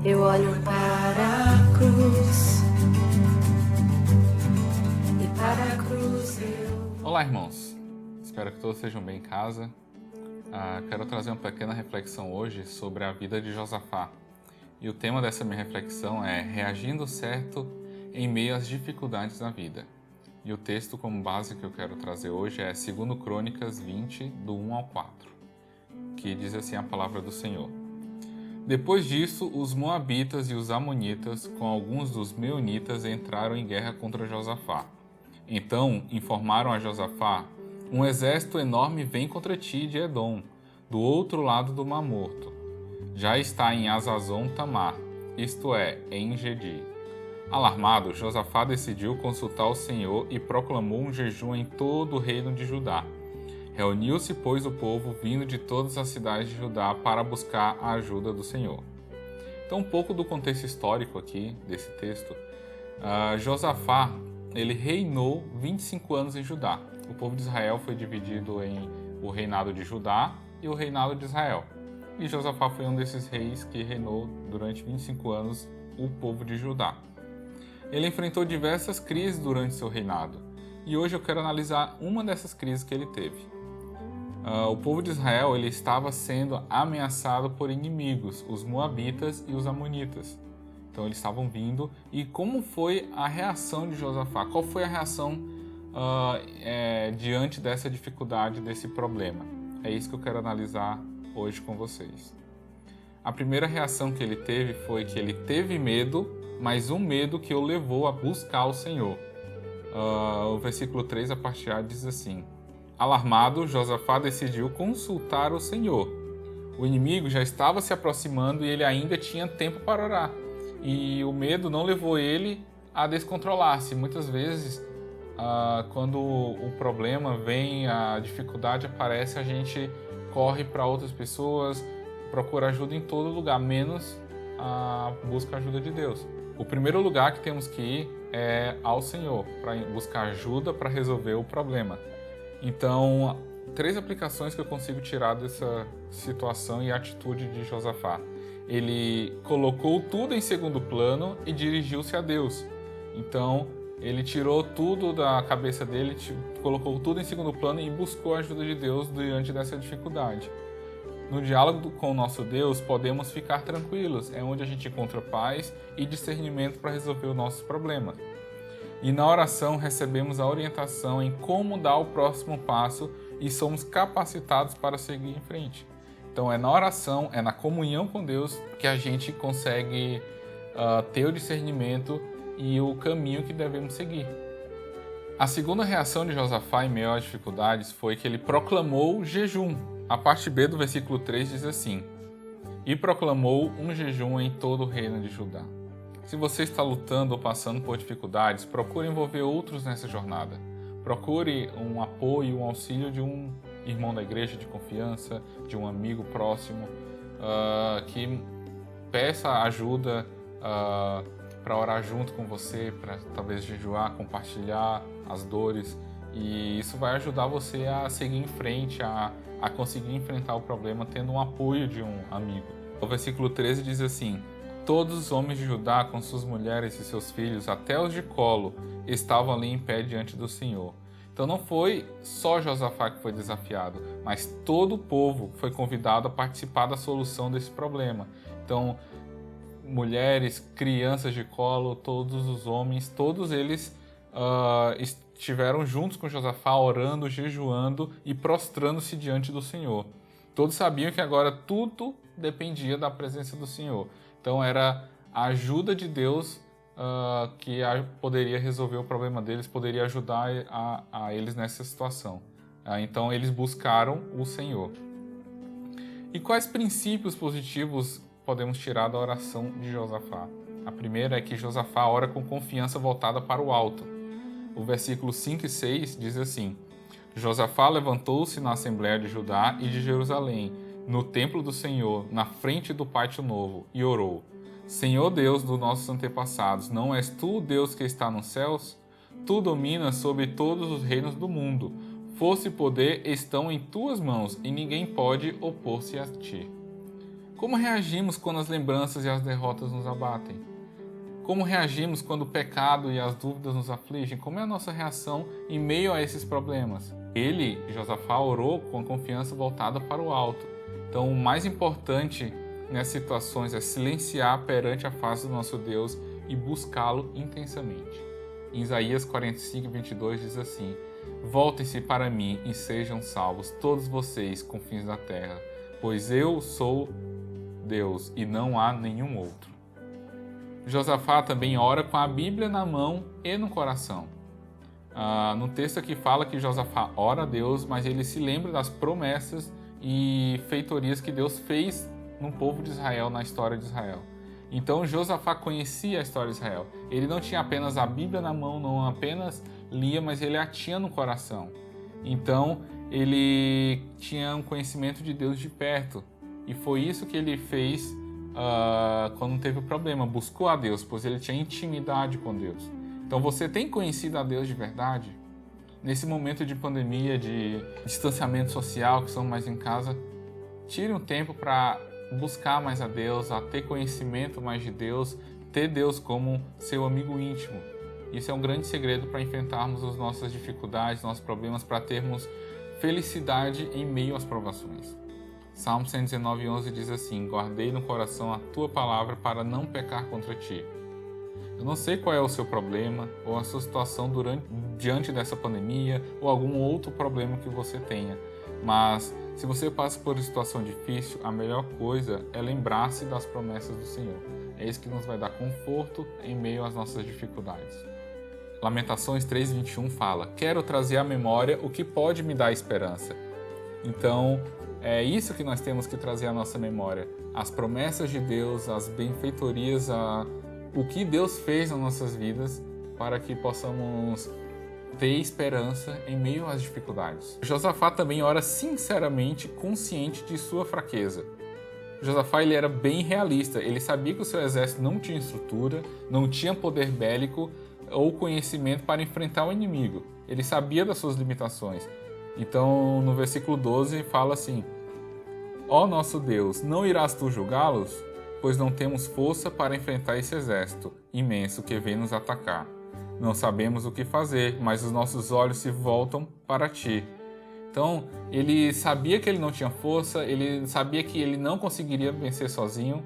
Eu olho para a cruz e para a cruz eu... Olá, irmãos. Espero que todos estejam bem em casa. Quero trazer uma pequena reflexão hoje sobre a vida de Josafá. E o tema dessa minha reflexão é reagindo certo em meio às dificuldades da vida. E o texto como base que eu quero trazer hoje é 2 Crônicas 20, do 1 ao 4, que diz assim a palavra do Senhor. Depois disso, os Moabitas e os Amonitas, com alguns dos Meunitas, entraram em guerra contra Josafá. Então informaram a Josafá: um exército enorme vem contra ti de Edom, do outro lado do Mar Morto. Já está em Hazazon Tamar, isto é, em Engedi. Alarmado, Josafá decidiu consultar o Senhor e proclamou um jejum em todo o reino de Judá. Reuniu-se, pois, o povo vindo de todas as cidades de Judá para buscar a ajuda do Senhor. Então, um pouco do contexto histórico aqui desse texto. Josafá, ele reinou 25 anos em Judá. O povo de Israel foi dividido em o reinado de Judá e o reinado de Israel. E Josafá foi um desses reis que reinou durante 25 anos o povo de Judá. Ele enfrentou diversas crises durante seu reinado. E hoje eu quero analisar uma dessas crises que ele teve. O povo de Israel ele estava sendo ameaçado por inimigos, os Moabitas e os Amonitas. Então eles estavam vindo. E como foi a reação de Josafá? Qual foi a reação diante dessa dificuldade, desse problema? É isso que eu quero analisar hoje com vocês. A primeira reação que ele teve foi que ele teve medo, mas um medo que o levou a buscar o Senhor. O versículo 3, a parte A, diz assim: alarmado, Josafá decidiu consultar o Senhor. O inimigo já estava se aproximando e ele ainda tinha tempo para orar. E o medo não levou ele a descontrolar-se. Muitas vezes, quando o problema vem, a dificuldade aparece, a gente corre para outras pessoas, procura ajuda em todo lugar, menos busca a ajuda de Deus. O primeiro lugar que temos que ir é ao Senhor, para buscar ajuda para resolver o problema. Então, 3 aplicações que eu consigo tirar dessa situação e atitude de Josafá. Ele colocou tudo em segundo plano e dirigiu-se a Deus. Então, ele tirou tudo da cabeça dele, colocou tudo em segundo plano e buscou a ajuda de Deus diante dessa dificuldade. No diálogo com o nosso Deus, podemos ficar tranquilos, é onde a gente encontra paz e discernimento para resolver os nossos problemas. E na oração recebemos a orientação em como dar o próximo passo e somos capacitados para seguir em frente. Então é na oração, é na comunhão com Deus que a gente consegue ter o discernimento e o caminho que devemos seguir. A segunda reação de Josafá em meio às dificuldades foi que ele proclamou jejum. A parte B do versículo 3 diz assim: e proclamou um jejum em todo o reino de Judá. Se você está lutando ou passando por dificuldades, procure envolver outros nessa jornada. Procure um apoio, um auxílio de um irmão da igreja de confiança, de um amigo próximo, que peça ajuda para orar junto com você, para talvez jejuar, compartilhar as dores. E isso vai ajudar você a seguir em frente, a conseguir enfrentar o problema tendo um apoio de um amigo. O versículo 13 diz assim: todos os homens de Judá, com suas mulheres e seus filhos, até os de colo, estavam ali em pé diante do Senhor. Então não foi só Josafá que foi desafiado, mas todo o povo foi convidado a participar da solução desse problema. Então, mulheres, crianças de colo, todos os homens, todos eles estiveram juntos com Josafá, orando, jejuando e prostrando-se diante do Senhor. Todos sabiam que agora tudo dependia da presença do Senhor. Então era a ajuda de Deus que poderia resolver o problema deles, poderia ajudar a eles nessa situação. Então eles buscaram o Senhor. E quais princípios positivos podemos tirar da oração de Josafá? A primeira é que Josafá ora com confiança voltada para o alto. O versículo 5 e 6 diz assim: Josafá levantou-se na Assembleia de Judá e de Jerusalém, no templo do Senhor, na frente do pátio novo, e orou: Senhor Deus dos nossos antepassados, não és tu o Deus que está nos céus? Tu dominas sobre todos os reinos do mundo. Força e poder estão em tuas mãos, e ninguém pode opor-se a ti. Como reagimos quando as lembranças e as derrotas nos abatem? Como reagimos quando o pecado e as dúvidas nos afligem? Como é a nossa reação em meio a esses problemas? Ele, Josafá, orou com a confiança voltada para o alto. Então, o mais importante nessas situações é silenciar perante a face do nosso Deus e buscá-lo intensamente. Em Isaías 45:22 diz assim: Voltem-se para mim e sejam salvos todos vocês, confins da terra, pois eu sou Deus e não há nenhum outro. Josafá também ora com a Bíblia na mão e no coração. No texto aqui fala que Josafá ora a Deus, mas ele se lembra das promessas e feitorias que Deus fez no povo de Israel, na história de Israel. Então Josafá conhecia a história de Israel. Ele não tinha apenas a Bíblia na mão, não apenas lia, mas ele a tinha no coração. Então ele tinha um conhecimento de Deus de perto. E foi isso que ele fez quando teve o problema. Buscou a Deus, pois ele tinha intimidade com Deus. Então você tem conhecido a Deus de verdade? Nesse momento de pandemia, de distanciamento social, que estamos mais em casa, tire um tempo para buscar mais a Deus, a ter conhecimento mais de Deus, ter Deus como seu amigo íntimo. Isso é um grande segredo para enfrentarmos as nossas dificuldades, nossos problemas, para termos felicidade em meio às provações. Salmo 119:11 diz assim: Guardei no coração a tua palavra para não pecar contra ti. Eu não sei qual é o seu problema ou a sua situação diante dessa pandemia ou algum outro problema que você tenha, mas se você passa por uma situação difícil, a melhor coisa é lembrar-se das promessas do Senhor. É isso que nos vai dar conforto em meio às nossas dificuldades. Lamentações 3:21 fala: Quero trazer à memória o que pode me dar esperança. Então, é isso que nós temos que trazer à nossa memória. As promessas de Deus, as benfeitorias, o que Deus fez nas nossas vidas para que possamos ter esperança em meio às dificuldades. Josafá também ora sinceramente, consciente de sua fraqueza. Josafá ele era bem realista, ele sabia que o seu exército não tinha estrutura, não tinha poder bélico ou conhecimento para enfrentar o inimigo. Ele sabia das suas limitações. Então, no versículo 12 fala assim: Ó nosso Deus, não irás tu julgá-los? Pois não temos força para enfrentar esse exército imenso que vem nos atacar. Não sabemos o que fazer, mas os nossos olhos se voltam para ti. Então, ele sabia que ele não tinha força, ele sabia que ele não conseguiria vencer sozinho,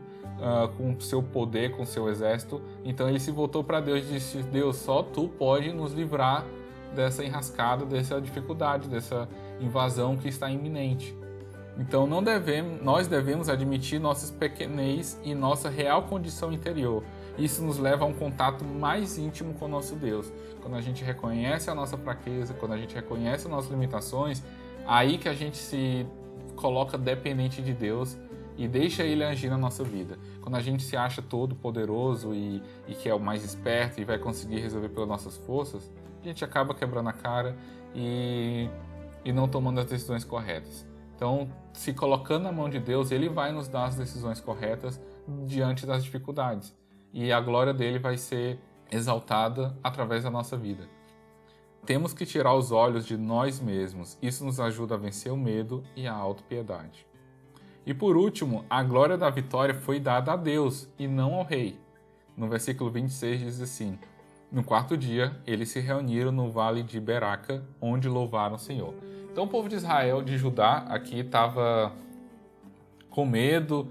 com seu poder, com seu exército. Então, ele se voltou para Deus e disse: Deus, só tu pode nos livrar dessa enrascada, dessa dificuldade, dessa invasão que está iminente. Então, nós devemos admitir nossas pequenez e nossa real condição interior. Isso nos leva a um contato mais íntimo com o nosso Deus. Quando a gente reconhece a nossa fraqueza, quando a gente reconhece as nossas limitações, aí que a gente se coloca dependente de Deus e deixa Ele agir na nossa vida. Quando a gente se acha todo poderoso e que é o mais esperto e vai conseguir resolver pelas nossas forças, a gente acaba quebrando a cara e não tomando as decisões corretas. Então, se colocando na mão de Deus, Ele vai nos dar as decisões corretas diante das dificuldades. E a glória dele vai ser exaltada através da nossa vida. Temos que tirar os olhos de nós mesmos. Isso nos ajuda a vencer o medo e a autopiedade. E por último, a glória da vitória foi dada a Deus e não ao rei. No versículo 26 diz assim: No quarto dia, eles se reuniram no vale de Beraca, onde louvaram o Senhor. Então o povo de Israel, de Judá, aqui estava com medo,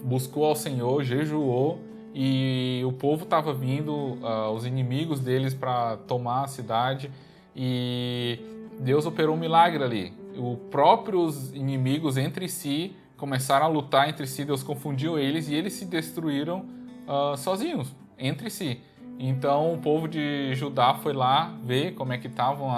buscou ao Senhor, jejuou, e o povo estava vindo, os inimigos deles, para tomar a cidade, e Deus operou um milagre ali. Os próprios inimigos entre si começaram a lutar entre si, Deus confundiu eles e eles se destruíram sozinhos, entre si. Então o povo de Judá foi lá ver como é que estavam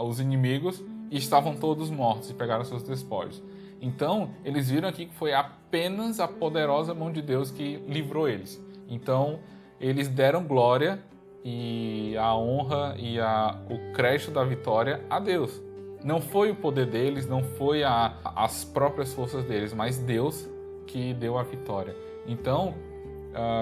os inimigos e estavam todos mortos e pegaram seus despojos. Então eles viram aqui que foi apenas a poderosa mão de Deus que livrou eles. Então eles deram glória e a honra e o crédito da vitória a Deus. Não foi o poder deles, não foi as próprias forças deles, mas Deus que deu a vitória. Então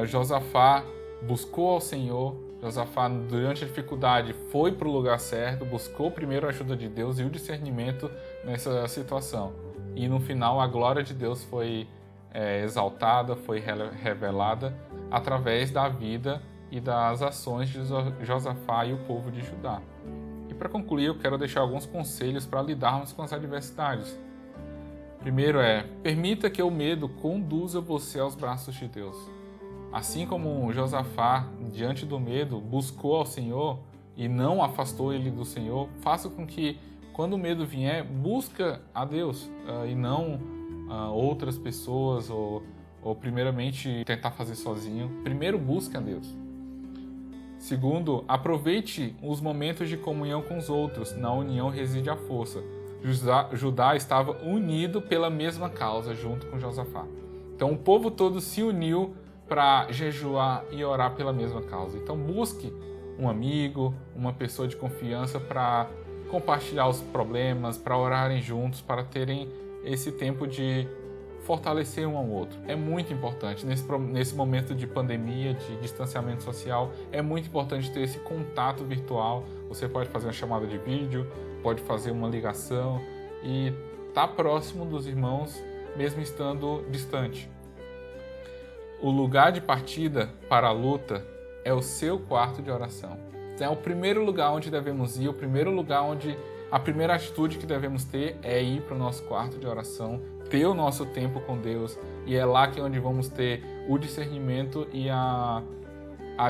Josafá buscou ao Senhor. Josafá, durante a dificuldade, foi para o lugar certo, buscou primeiro a ajuda de Deus e o discernimento nessa situação. E no final, a glória de Deus foi exaltada, foi revelada através da vida e das ações de Josafá e o povo de Judá. E para concluir, eu quero deixar alguns conselhos para lidarmos com as adversidades. Primeiro permita que o medo conduza você aos braços de Deus. Assim como Josafá, diante do medo, buscou ao Senhor e não afastou ele do Senhor, faça com que, quando o medo vier, busca a Deus e não outras pessoas ou primeiramente tentar fazer sozinho. Primeiro busca a Deus. Segundo, aproveite os momentos de comunhão com os outros. Na união reside a força. Judá estava unido pela mesma causa junto com Josafá. Então o povo todo se uniu para jejuar e orar pela mesma causa. Então busque um amigo, uma pessoa de confiança para compartilhar os problemas, para orarem juntos, para terem esse tempo de fortalecer um ao outro. É muito importante. Nesse momento de pandemia, de distanciamento social, é muito importante ter esse contato virtual. Você pode fazer uma chamada de vídeo, pode fazer uma ligação e estar próximo dos irmãos, mesmo estando distante. O lugar de partida para a luta é o seu quarto de oração. Então, é o primeiro lugar onde devemos ir, o primeiro lugar onde a primeira atitude que devemos ter é ir para o nosso quarto de oração, ter o nosso tempo com Deus, e é lá que é onde vamos ter o discernimento e a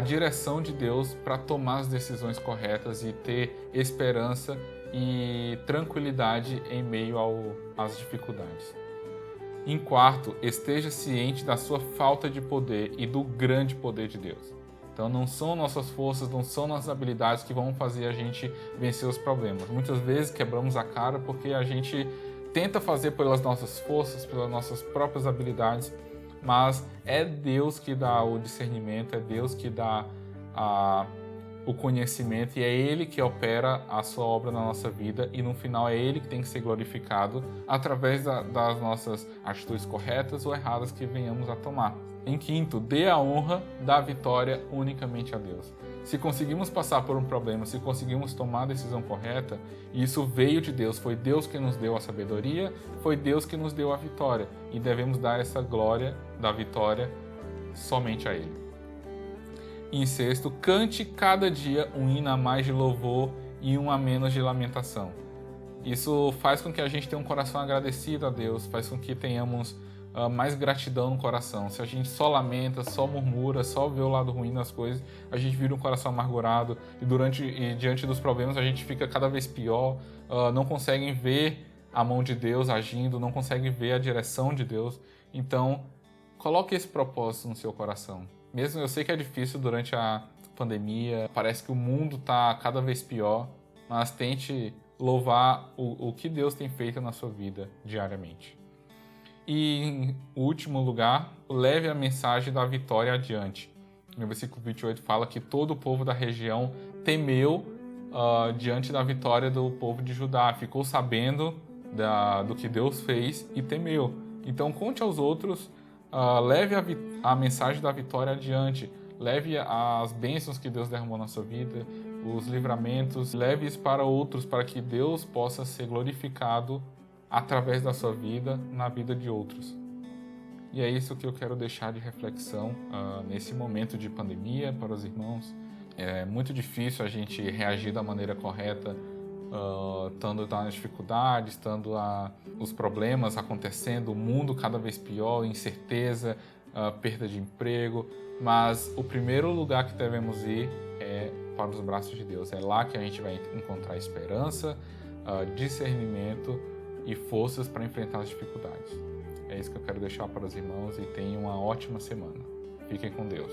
direção de Deus para tomar as decisões corretas e ter esperança e tranquilidade em meio às dificuldades. Em quarto, esteja ciente da sua falta de poder e do grande poder de Deus. Então não são nossas forças, não são nossas habilidades que vão fazer a gente vencer os problemas. Muitas vezes quebramos a cara porque a gente tenta fazer pelas nossas forças, pelas nossas próprias habilidades, mas é Deus que dá o discernimento, é Deus que dá o conhecimento e é Ele que opera a sua obra na nossa vida e no final é Ele que tem que ser glorificado através das nossas atitudes corretas ou erradas que venhamos a tomar. Em quinto, dê a honra da vitória unicamente a Deus. Se conseguimos passar por um problema, se conseguimos tomar a decisão correta, isso veio de Deus, foi Deus que nos deu a sabedoria, foi Deus que nos deu a vitória e devemos dar essa glória da vitória somente a Ele. Em sexto, cante cada dia um hino a mais de louvor e um a menos de lamentação. Isso faz com que a gente tenha um coração agradecido a Deus, faz com que tenhamos mais gratidão no coração. Se a gente só lamenta, só murmura, só vê o lado ruim das coisas, a gente vira um coração amargurado e diante dos problemas a gente fica cada vez pior, não conseguem ver a mão de Deus agindo, não conseguem ver a direção de Deus. Então, coloque esse propósito no seu coração. Mesmo eu sei que é difícil durante a pandemia, parece que o mundo está cada vez pior, mas tente louvar o que Deus tem feito na sua vida diariamente. E, em último lugar, leve a mensagem da vitória adiante. No versículo 28 fala que todo o povo da região temeu diante da vitória do povo de Judá, ficou sabendo do que Deus fez e temeu. Então, conte aos outros, leve a mensagem da vitória adiante, leve as bênçãos que Deus derramou na sua vida, os livramentos, leve isso para outros, para que Deus possa ser glorificado através da sua vida, na vida de outros. E é isso que eu quero deixar de reflexão nesse momento de pandemia para os irmãos. É muito difícil a gente reagir da maneira correta, estando nas dificuldades, estando os problemas acontecendo, o mundo cada vez pior, incerteza, perda de emprego. Mas o primeiro lugar que devemos ir é para os braços de Deus. É lá que a gente vai encontrar esperança, discernimento e forças para enfrentar as dificuldades. É isso que eu quero deixar para os irmãos e tenham uma ótima semana. Fiquem com Deus.